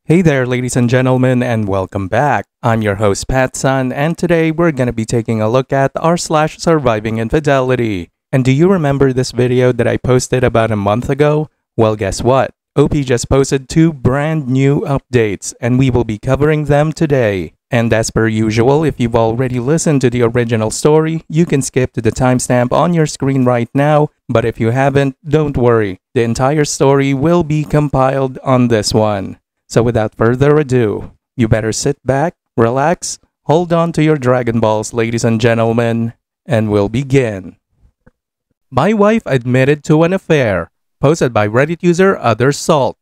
Hey there, ladies and gentlemen, and welcome back. I'm your host, PattSun, and today we're going to be taking a look at r/surviving infidelity. And do you remember this video that I posted about a month ago? Well, guess what? OP just posted 2 brand new updates, and we will be covering them today. And as per usual, if you've already listened to the original story, you can skip to the timestamp on your screen right now, but if you haven't, don't worry. The entire story will be compiled on this one. So without further ado, you better sit back, relax, hold on to your Dragon Balls, ladies and gentlemen, and we'll begin. My wife admitted to an affair, posted by Reddit user OtherSalt.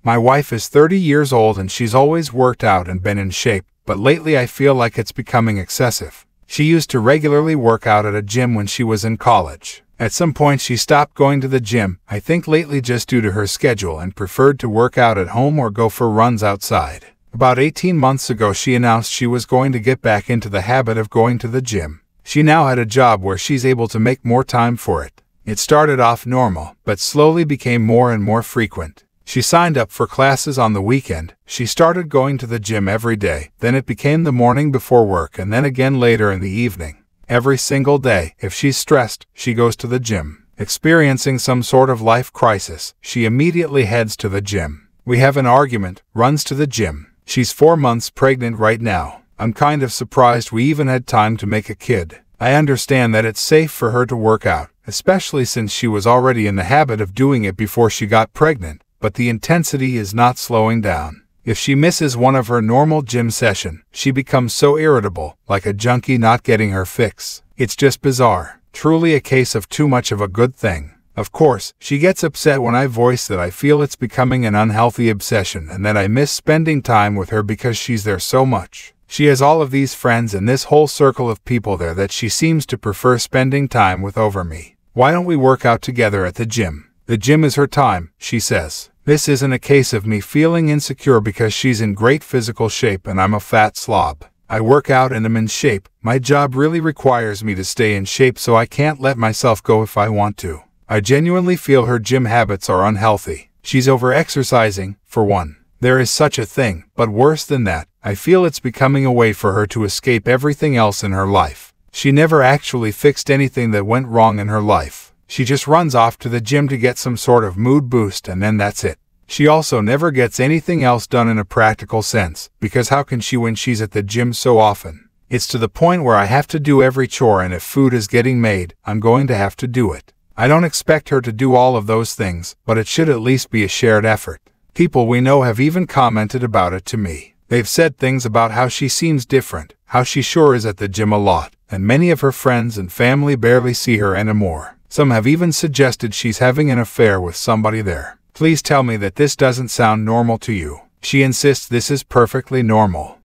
My wife is 30 years old and she's always worked out and been in shape, but lately I feel like it's becoming excessive. She used to regularly work out at a gym when she was in college. At some point she stopped going to the gym, I think lately just due to her schedule, and preferred to work out at home or go for runs outside. About 18 months ago she announced she was going to get back into the habit of going to the gym. She now had a job where she's able to make more time for it. It started off normal, but slowly became more and more frequent. She signed up for classes on the weekend. She started going to the gym every day. Then it became the morning before work and then again later in the evening. Every single day, if she's stressed, she goes to the gym. Experiencing some sort of life crisis, she immediately heads to the gym. We have an argument, runs to the gym. She's 4 months pregnant right now. I'm kind of surprised we even had time to make a kid. I understand that it's safe for her to work out, especially since she was already in the habit of doing it before she got pregnant, but the intensity is not slowing down. If she misses one of her normal gym session, she becomes so irritable, like a junkie not getting her fix. It's just bizarre. Truly a case of too much of a good thing. Of course, she gets upset when I voice that I feel it's becoming an unhealthy obsession and that I miss spending time with her because she's there so much. She has all of these friends and this whole circle of people there that she seems to prefer spending time with over me. Why don't we work out together at the gym? The gym is her time, she says. This isn't a case of me feeling insecure because she's in great physical shape and I'm a fat slob. I work out and am in shape. My job really requires me to stay in shape, so I can't let myself go if I want to. I genuinely feel her gym habits are unhealthy. She's over-exercising, for one. There is such a thing, but worse than that, I feel it's becoming a way for her to escape everything else in her life. She never actually fixed anything that went wrong in her life. She just runs off to the gym to get some sort of mood boost and then that's it. She also never gets anything else done in a practical sense, because how can she when she's at the gym so often? It's to the point where I have to do every chore, and if food is getting made, I'm going to have to do it. I don't expect her to do all of those things, but it should at least be a shared effort. People we know have even commented about it to me. They've said things about how she seems different, how she sure is at the gym a lot, and many of her friends and family barely see her anymore. Some have even suggested she's having an affair with somebody there. Please tell me that this doesn't sound normal to you. She insists this is perfectly normal.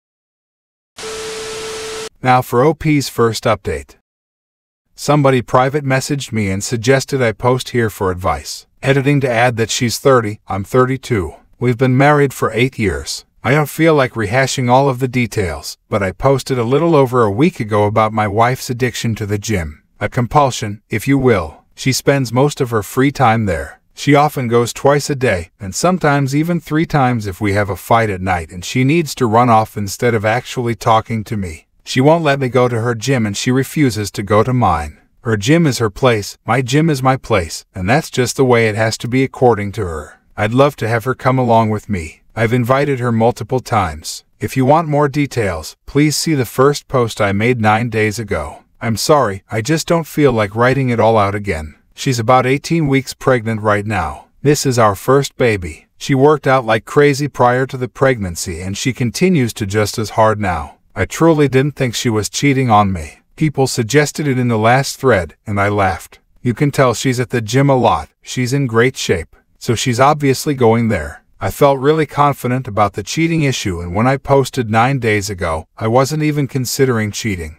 Now for OP's first update. Somebody private messaged me and suggested I post here for advice. Editing to add that she's 30, I'm 32. We've been married for 8 years. I don't feel like rehashing all of the details, but I posted a little over a week ago about my wife's addiction to the gym. A compulsion, if you will. She spends most of her free time there. She often goes twice a day, and sometimes even 3 times if we have a fight at night and she needs to run off instead of actually talking to me. She won't let me go to her gym and she refuses to go to mine. Her gym is her place, my gym is my place, and that's just the way it has to be according to her. I'd love to have her come along with me. I've invited her multiple times. If you want more details, please see the first post I made 9 days ago. I'm sorry, I just don't feel like writing it all out again. She's about 18 weeks pregnant right now. This is our first baby. She worked out like crazy prior to the pregnancy and she continues to just as hard now. I truly didn't think she was cheating on me. People suggested it in the last thread, and I laughed. You can tell she's at the gym a lot. She's in great shape. So she's obviously going there. I felt really confident about the cheating issue, and when I posted 9 days ago, I wasn't even considering cheating.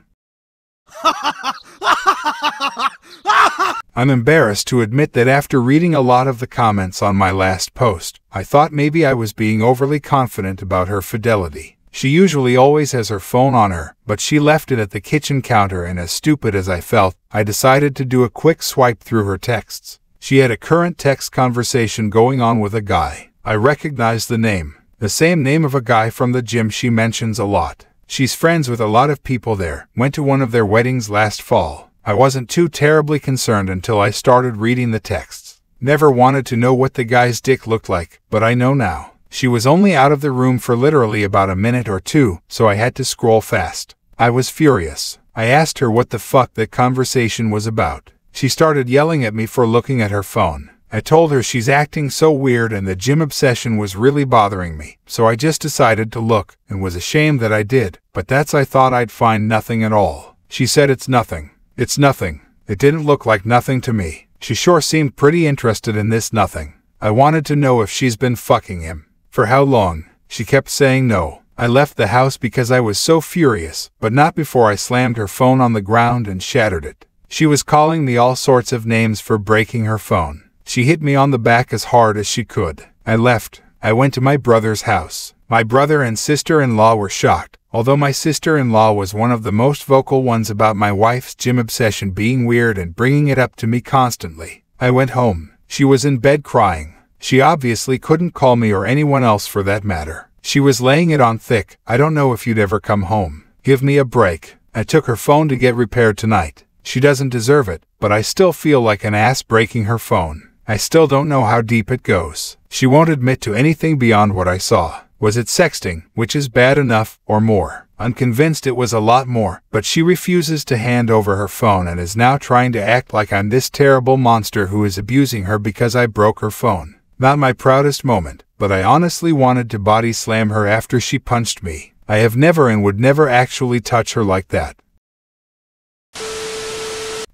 I'm embarrassed to admit that after reading a lot of the comments on my last post, I thought maybe I was being overly confident about her fidelity. She usually always has her phone on her, but she left it at the kitchen counter, and as stupid as I felt, I decided to do a quick swipe through her texts. She had a current text conversation going on with a guy. I recognized the name. The same name of a guy from the gym she mentions a lot. She's friends with a lot of people there. Went to one of their weddings last fall. I wasn't too terribly concerned until I started reading the texts. Never wanted to know what the guy's dick looked like, but I know now. She was only out of the room for literally about a minute or two, so I had to scroll fast. I was furious. I asked her what the fuck that conversation was about. She started yelling at me for looking at her phone. I told her she's acting so weird and the gym obsession was really bothering me, so I just decided to look, and was ashamed that I did, but I thought I'd find nothing at all. She said it's nothing. It's nothing. It didn't look like nothing to me. She sure seemed pretty interested in this nothing. I wanted to know if she's been fucking him. For how long? She kept saying no. I left the house because I was so furious, but not before I slammed her phone on the ground and shattered it. She was calling me all sorts of names for breaking her phone. She hit me on the back as hard as she could. I left. I went to my brother's house. My brother and sister-in-law were shocked, although my sister-in-law was one of the most vocal ones about my wife's gym obsession being weird and bringing it up to me constantly. I went home. She was in bed crying. She obviously couldn't call me or anyone else for that matter. She was laying it on thick. I don't know if you'd ever come home. Give me a break. I took her phone to get repaired tonight. She doesn't deserve it, but I still feel like an ass breaking her phone. I still don't know how deep it goes. She won't admit to anything beyond what I saw. Was it sexting, which is bad enough, or more? I'm convinced it was a lot more, but she refuses to hand over her phone and is now trying to act like I'm this terrible monster who is abusing her because I broke her phone. Not my proudest moment, but I honestly wanted to body slam her after she punched me. I have never and would never actually touch her like that.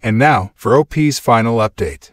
And now, for OP's final update.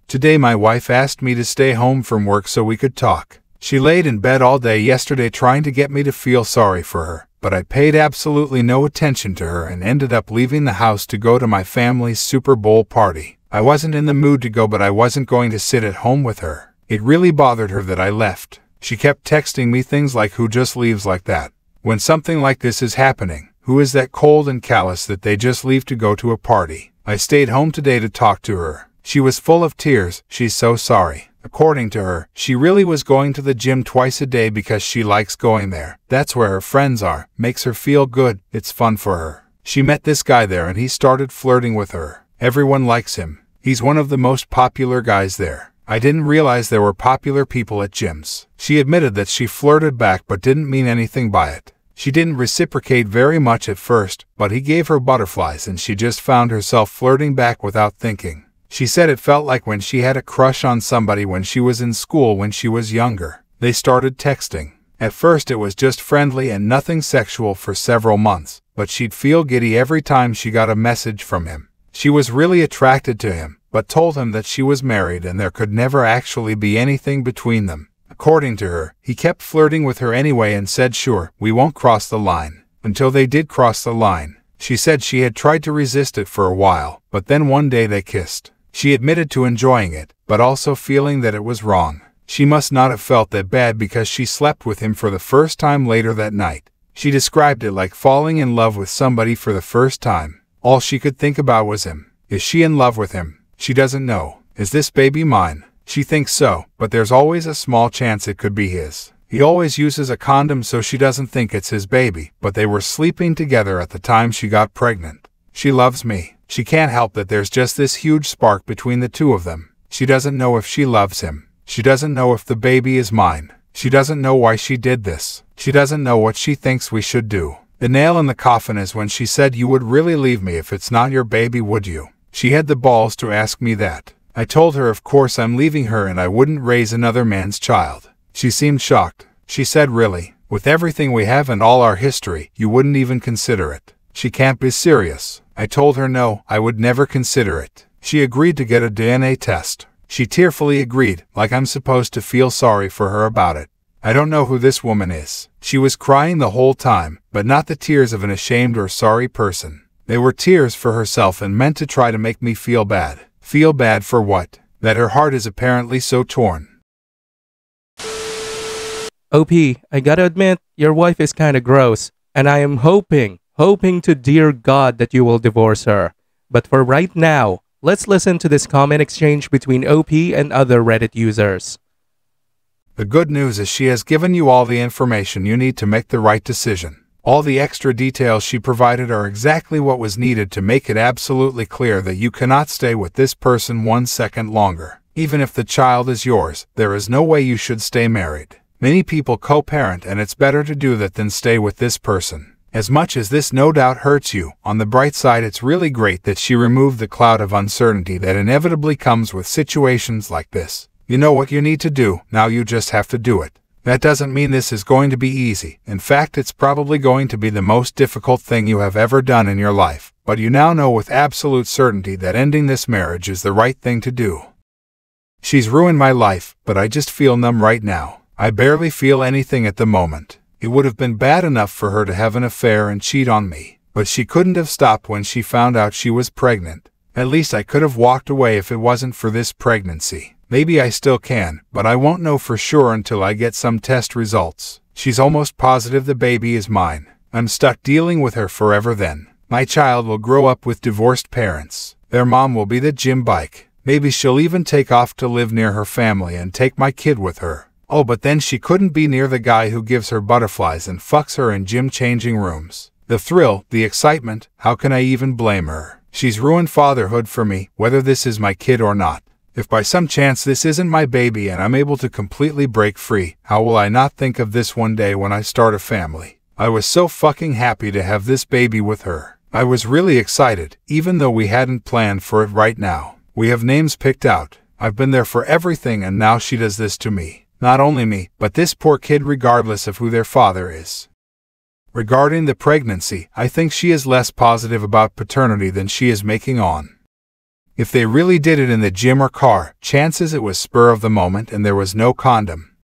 Today my wife asked me to stay home from work so we could talk. She laid in bed all day yesterday trying to get me to feel sorry for her, but I paid absolutely no attention to her and ended up leaving the house to go to my family's Super Bowl party. I wasn't in the mood to go, but I wasn't going to sit at home with her. It really bothered her that I left. She kept texting me things like, "Who just leaves like that? When something like this is happening, who is that cold and callous that they just leave to go to a party?" I stayed home today to talk to her. She was full of tears. She's so sorry. According to her, she really was going to the gym twice a day because she likes going there. That's where her friends are. Makes her feel good. It's fun for her. She met this guy there and he started flirting with her. Everyone likes him. He's one of the most popular guys there. I didn't realize there were popular people at gyms. She admitted that she flirted back but didn't mean anything by it. She didn't reciprocate very much at first, but he gave her butterflies and she just found herself flirting back without thinking. She said it felt like when she had a crush on somebody when she was in school when she was younger. They started texting. At first it was just friendly and nothing sexual for several months, but she'd feel giddy every time she got a message from him. She was really attracted to him, but told him that she was married and there could never actually be anything between them. According to her, he kept flirting with her anyway and said, "Sure, we won't cross the line." Until they did cross the line. She said she had tried to resist it for a while, but then one day they kissed. She admitted to enjoying it, but also feeling that it was wrong. She must not have felt that bad because she slept with him for the first time later that night. She described it like falling in love with somebody for the first time. All she could think about was him. Is she in love with him? She doesn't know. Is this baby mine? She thinks so, but there's always a small chance it could be his. He always uses a condom so she doesn't think it's his baby, but they were sleeping together at the time she got pregnant. She loves me. She can't help that there's just this huge spark between the two of them. She doesn't know if she loves him. She doesn't know if the baby is mine. She doesn't know why she did this. She doesn't know what she thinks we should do. The nail in the coffin is when she said, "You would really leave me if it's not your baby, would you?" She had the balls to ask me that. I told her of course I'm leaving her and I wouldn't raise another man's child. She seemed shocked. She said, "Really? With everything we have and all our history, you wouldn't even consider it?" She can't be serious. I told her no, I would never consider it. She agreed to get a DNA test. She tearfully agreed, like I'm supposed to feel sorry for her about it. I don't know who this woman is. She was crying the whole time, but not the tears of an ashamed or sorry person. They were tears for herself and meant to try to make me feel bad. Feel bad for what? That her heart is apparently so torn. OP, I gotta admit, your wife is kinda gross, and I am hoping to dear God that you will divorce her. But for right now, let's listen to this comment exchange between OP and other Reddit users. The good news is she has given you all the information you need to make the right decision. All the extra details she provided are exactly what was needed to make it absolutely clear that you cannot stay with this person 1 second longer. Even if the child is yours, there is no way you should stay married. Many people co-parent, and it's better to do that than stay with this person. As much as this no doubt hurts you, on the bright side it's really great that she removed the cloud of uncertainty that inevitably comes with situations like this. You know what you need to do, now you just have to do it. That doesn't mean this is going to be easy. In fact, it's probably going to be the most difficult thing you have ever done in your life. But you now know with absolute certainty that ending this marriage is the right thing to do. She's ruined my life, but I just feel numb right now. I barely feel anything at the moment. It would have been bad enough for her to have an affair and cheat on me, but she couldn't have stopped when she found out she was pregnant. At least I could have walked away if it wasn't for this pregnancy. Maybe I still can, but I won't know for sure until I get some test results. She's almost positive the baby is mine. I'm stuck dealing with her forever then. My child will grow up with divorced parents. Their mom will be the gym bike. Maybe she'll even take off to live near her family and take my kid with her. Oh, but then she couldn't be near the guy who gives her butterflies and fucks her in gym changing rooms. The thrill, the excitement, how can I even blame her? She's ruined fatherhood for me, whether this is my kid or not. If by some chance this isn't my baby and I'm able to completely break free, how will I not think of this one day when I start a family? I was so fucking happy to have this baby with her. I was really excited, even though we hadn't planned for it right now. We have names picked out. I've been there for everything, and now she does this to me. Not only me, but this poor kid regardless of who their father is. Regarding the pregnancy, I think she is less positive about paternity than she is making on. If they really did it in the gym or car, chances it was spur of the moment and there was no condom.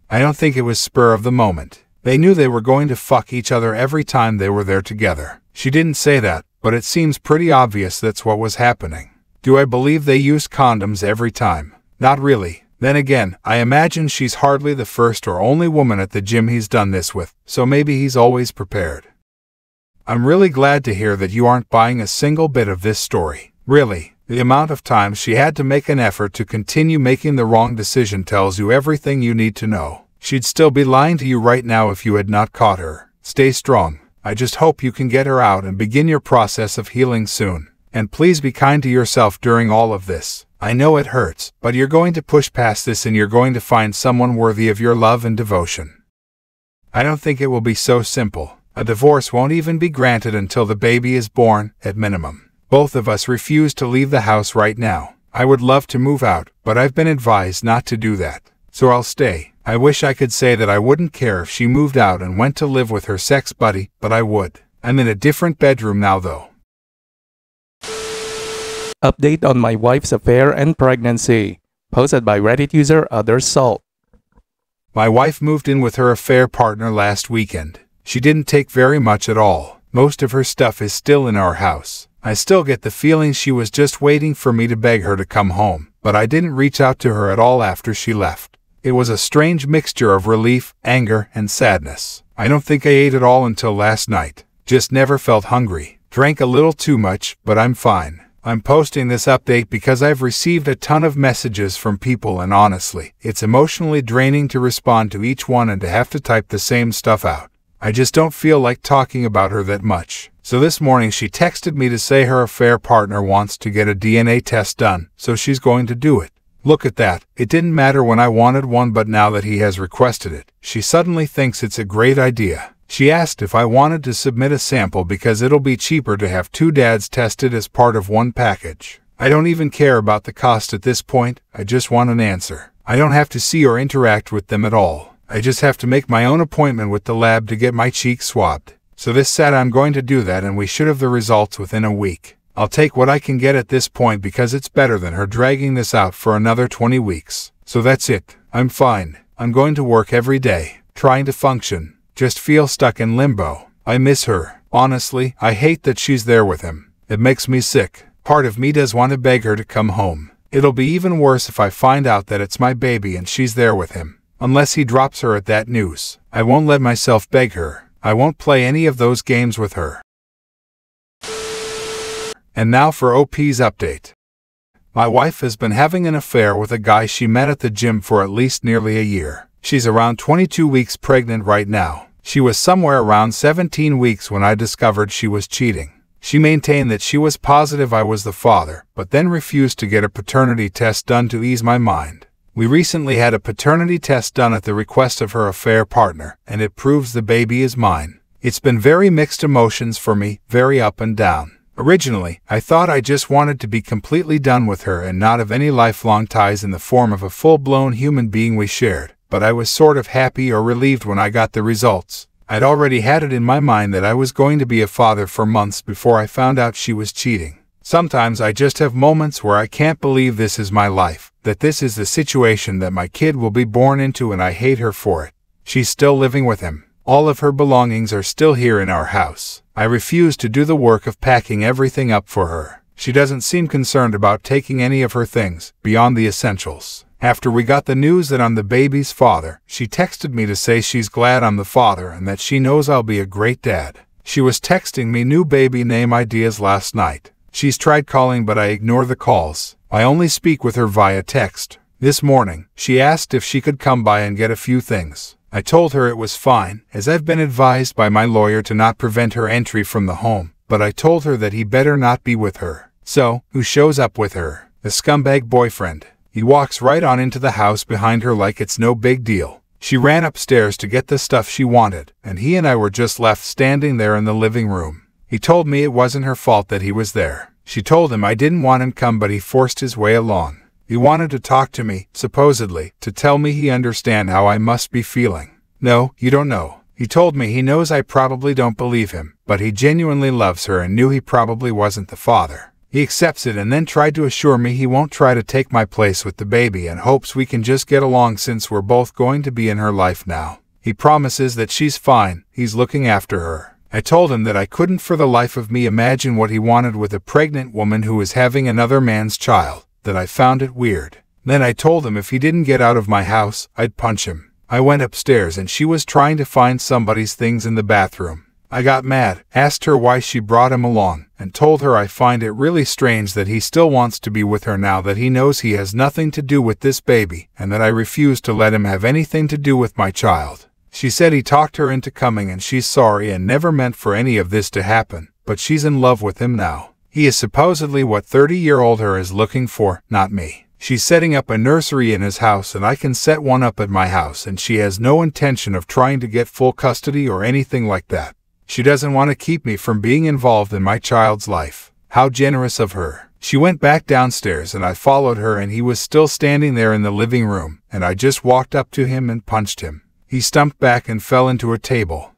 I don't think it was spur of the moment. They knew they were going to fuck each other every time they were there together. She didn't say that, but it seems pretty obvious that's what was happening. Do I believe they used condoms every time? Not really. Then again, I imagine she's hardly the first or only woman at the gym he's done this with, so maybe he's always prepared. I'm really glad to hear that you aren't buying a single bit of this story. Really, the amount of times she had to make an effort to continue making the wrong decision tells you everything you need to know. She'd still be lying to you right now if you had not caught her. Stay strong. I just hope you can get her out and begin your process of healing soon. And please be kind to yourself during all of this. I know it hurts, but you're going to push past this and you're going to find someone worthy of your love and devotion. I don't think it will be so simple. A divorce won't even be granted until the baby is born, at minimum. Both of us refuse to leave the house right now. I would love to move out, but I've been advised not to do that. So I'll stay. I wish I could say that I wouldn't care if she moved out and went to live with her sex buddy, but I would. I'm in a different bedroom now though. Update on my wife's affair and pregnancy. Posted by Reddit user OthersSalt. My wife moved in with her affair partner last weekend. She didn't take very much at all. Most of her stuff is still in our house. I still get the feeling she was just waiting for me to beg her to come home, but I didn't reach out to her at all after she left. It was a strange mixture of relief, anger, and sadness. I don't think I ate at all until last night. Just never felt hungry. Drank a little too much, but I'm fine. I'm posting this update because I've received a ton of messages from people, and honestly, it's emotionally draining to respond to each one and to have to type the same stuff out. I just don't feel like talking about her that much. So this morning she texted me to say her affair partner wants to get a DNA test done, so she's going to do it. Look at that. It didn't matter when I wanted one, but now that he has requested it, she suddenly thinks it's a great idea. She asked if I wanted to submit a sample because it'll be cheaper to have two dads tested as part of one package. I don't even care about the cost at this point, I just want an answer. I don't have to see or interact with them at all. I just have to make my own appointment with the lab to get my cheek swabbed. So this said I'm going to do that and we should have the results within a week. I'll take what I can get at this point because it's better than her dragging this out for another 20 weeks. So that's it. I'm fine. I'm going to work every day, trying to function. Just feel stuck in limbo. I miss her. Honestly, I hate that she's there with him. It makes me sick. Part of me does want to beg her to come home. It'll be even worse if I find out that it's my baby and she's there with him. Unless he drops her at that news. I won't let myself beg her. I won't play any of those games with her. And now for OP's update. My wife has been having an affair with a guy she met at the gym for at least nearly a year. She's around 22 weeks pregnant right now. She was somewhere around 17 weeks when I discovered she was cheating. She maintained that she was positive I was the father, but then refused to get a paternity test done to ease my mind. We recently had a paternity test done at the request of her affair partner, and it proves the baby is mine. It's been very mixed emotions for me, very up and down. Originally, I thought I just wanted to be completely done with her and not have any lifelong ties in the form of a full-blown human being we shared, but I was sort of happy or relieved when I got the results. I'd already had it in my mind that I was going to be a father for months before I found out she was cheating. Sometimes I just have moments where I can't believe this is my life, that this is the situation that my kid will be born into, and I hate her for it. She's still living with him. All of her belongings are still here in our house. I refuse to do the work of packing everything up for her. She doesn't seem concerned about taking any of her things, beyond the essentials. After we got the news that I'm the baby's father, she texted me to say she's glad I'm the father and that she knows I'll be a great dad. She was texting me new baby name ideas last night. She's tried calling, but I ignore the calls. I only speak with her via text. This morning, she asked if she could come by and get a few things. I told her it was fine, as I've been advised by my lawyer to not prevent her entry from the home, but I told her that he better not be with her. So, who shows up with her? The scumbag boyfriend. He walks right on into the house behind her like it's no big deal. She ran upstairs to get the stuff she wanted, and he and I were just left standing there in the living room. He told me it wasn't her fault that he was there. She told him I didn't want him come, but he forced his way along. He wanted to talk to me, supposedly, to tell me he understand how I must be feeling. No, you don't know. He told me he knows I probably don't believe him, but he genuinely loves her and knew he probably wasn't the father. He accepts it and then tried to assure me he won't try to take my place with the baby and hopes we can just get along since we're both going to be in her life now. He promises that she's fine, he's looking after her. I told him that I couldn't for the life of me imagine what he wanted with a pregnant woman who was having another man's child, that I found it weird. Then I told him if he didn't get out of my house, I'd punch him. I went upstairs and she was trying to find somebody's things in the bathroom. I got mad, asked her why she brought him along, and told her I find it really strange that he still wants to be with her now that he knows he has nothing to do with this baby, and that I refuse to let him have anything to do with my child. She said he talked her into coming and she's sorry and never meant for any of this to happen, but she's in love with him now. He is supposedly what 30-year-old her is looking for, not me. She's setting up a nursery in his house and I can set one up at my house, and she has no intention of trying to get full custody or anything like that. She doesn't want to keep me from being involved in my child's life. How generous of her. She went back downstairs and I followed her, and he was still standing there in the living room, and I just walked up to him and punched him. He stumped back and fell into a table.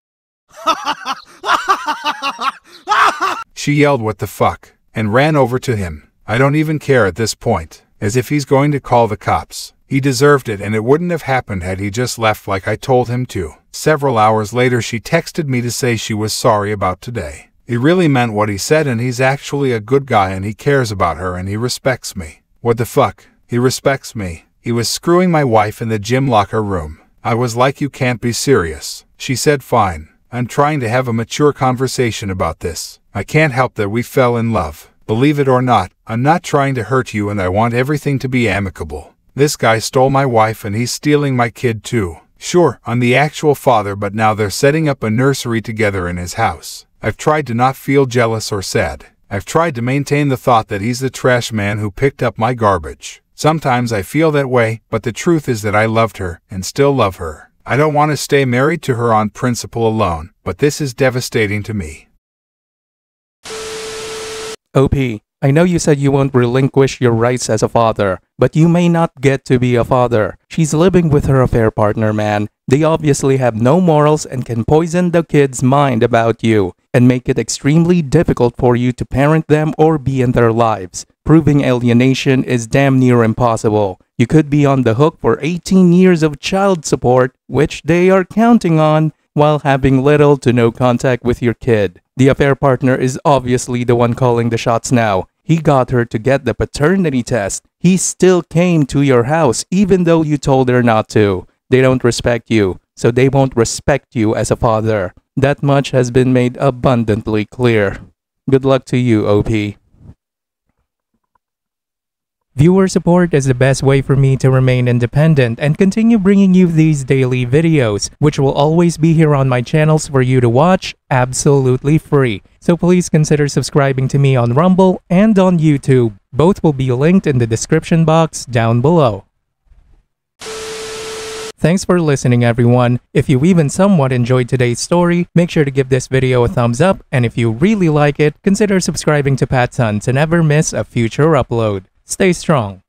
She yelled "What the fuck?" and ran over to him. I don't even care at this point, as if he's going to call the cops. He deserved it, and it wouldn't have happened had he just left like I told him to. Several hours later she texted me to say she was sorry about today. He really meant what he said, and he's actually a good guy and he cares about her and he respects me. What the fuck? He respects me. He was screwing my wife in the gym locker room. I was like, you can't be serious. She said fine. I'm trying to have a mature conversation about this. I can't help that we fell in love. Believe it or not, I'm not trying to hurt you and I want everything to be amicable. This guy stole my wife and he's stealing my kid too. Sure, I'm the actual father, but now they're setting up a nursery together in his house. I've tried to not feel jealous or sad. I've tried to maintain the thought that he's the trash man who picked up my garbage. Sometimes I feel that way, but the truth is that I loved her and still love her. I don't want to stay married to her on principle alone, but this is devastating to me. OP, I know you said you won't relinquish your rights as a father, but you may not get to be a father. She's living with her affair partner, man. They obviously have no morals and can poison the kid's mind about you and make it extremely difficult for you to parent them or be in their lives. Proving alienation is damn near impossible. You could be on the hook for 18 years of child support, which they are counting on, while having little to no contact with your kid. The affair partner is obviously the one calling the shots now. He got her to get the paternity test. He still came to your house even though you told her not to. They don't respect you, so they won't respect you as a father. That much has been made abundantly clear. Good luck to you, OP. Viewer support is the best way for me to remain independent and continue bringing you these daily videos, which will always be here on my channels for you to watch absolutely free. So please consider subscribing to me on Rumble and on YouTube. Both will be linked in the description box down below. Thanks for listening, everyone. If you even somewhat enjoyed today's story, make sure to give this video a thumbs up, and if you really like it, consider subscribing to PattSun to never miss a future upload. Stay strong.